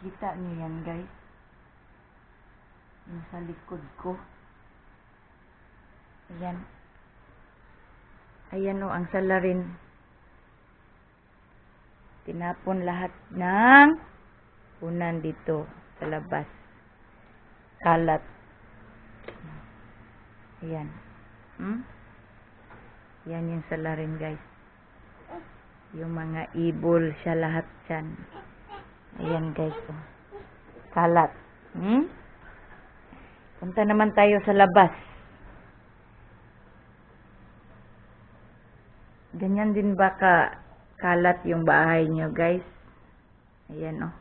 Kita niyo yan, guys. Yung sa likod ko. Ayan. Ayan o, ang salarin. Tinapon lahat ng punan dito sa labas. Kalat. Ayan. Yan yung salarin, guys. Yung mga ibol siya lahat dyan. Ayan, guys. Oh. Kalat. Punta naman tayo sa labas. Ganyan din ba kalat yung bahay nyo, guys? Ayan, oh.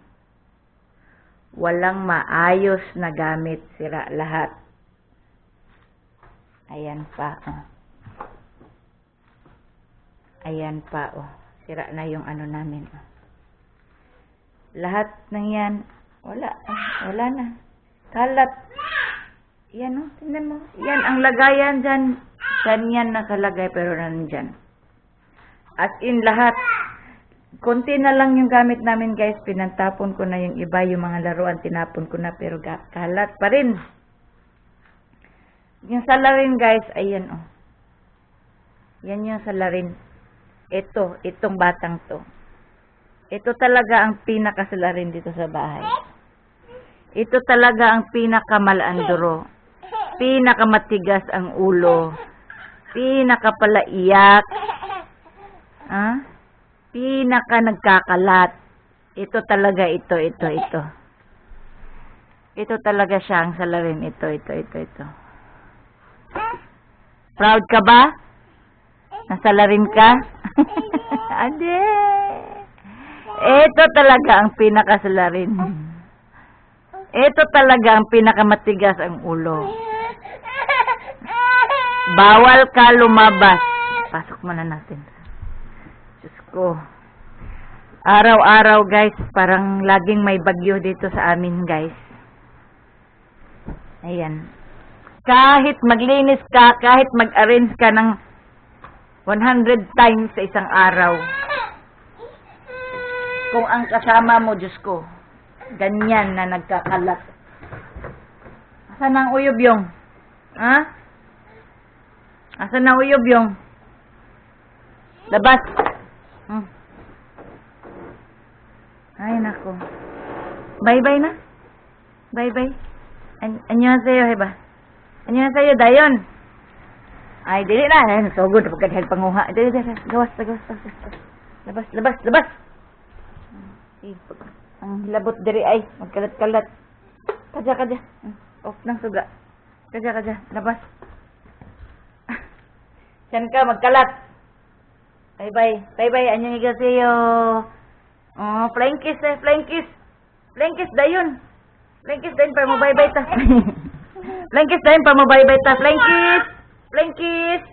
Walang maayos na gamit. Sira lahat. Ayan pa, oh. Ayan pa, oh. Sira na yung ano namin, oh. Lahat ng yan, wala na. Kalat. Yan, oh. Tingnan mo. Yan, ang lagayan dyan. Ganyan nakalagay, pero nandyan. As in, lahat. Konti na lang yung gamit namin, guys. Pinantapon ko na yung iba. Yung mga laruan, tinapon ko na. Pero kalat pa rin. Yung salarin, guys, ayan, oh. Yan yung salarin. Itong batang to. Ito talaga ang pinakasalarin dito sa bahay. Ito talaga ang pinakamalandro. Pinakamatigas ang ulo. Pinakapalaiyak. Pinaka nagkakalat. Ito talaga, ito. Ito talaga siya ang salarin. Ito. Proud ka ba? Nasalarin ka? Ade. Ito talaga ang pinakasalarin. Ito talaga ang pinakamatigas ang ulo. Bawal ka lumabas. Pasok muna natin. Diyos ko. Araw-araw, guys, parang laging may bagyo dito sa amin, guys. Ayan. Kahit maglinis ka, kahit mag-arrange ka ng 100 times sa isang araw. Kung ang kasama mo, Diyos ko, ganyan na nagkakalat. Asan ang uyog yung? Asan ang uyog yung? Labas. Ay, nako. Bye-bye na. Bye-bye. Annyeonghaseyo, heba. Annyeonghaseyo, dayon. Ay, dili na. So good. Pagkadahil panguha. Dili. Gawas. Labas. Ang labot diri ay. Magkalat-kalat. Kadya. Off ng suga. Kadya. Labas. Diyan ka, magkalat. Bye-bye. Annyeonghaseyo. Oh, flying kiss. Flying kiss, dayon. Flying kiss, dayon. Para mo bye-bye ta. Flying kiss, dayon. Para mo bye-bye ta. Flying kiss.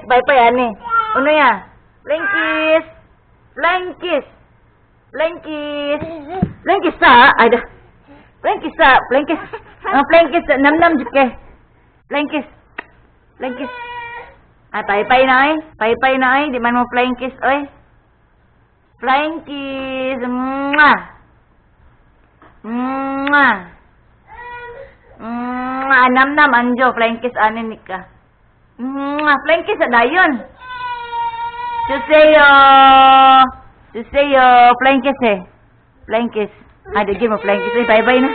Bye-bye, ane. Ano ya? Flying kiss sa. Ay da. Flying kiss. Nam jud kay. Flying kiss. Ah, pay na ay. Di man mo flying kiss, oy. Flying kiss. Mwah. Nam anjo flying kiss anin nika. Flying kiss dayon. Suseyo. Flying kiss. Ada game mo flying kiss. Bye-bye na.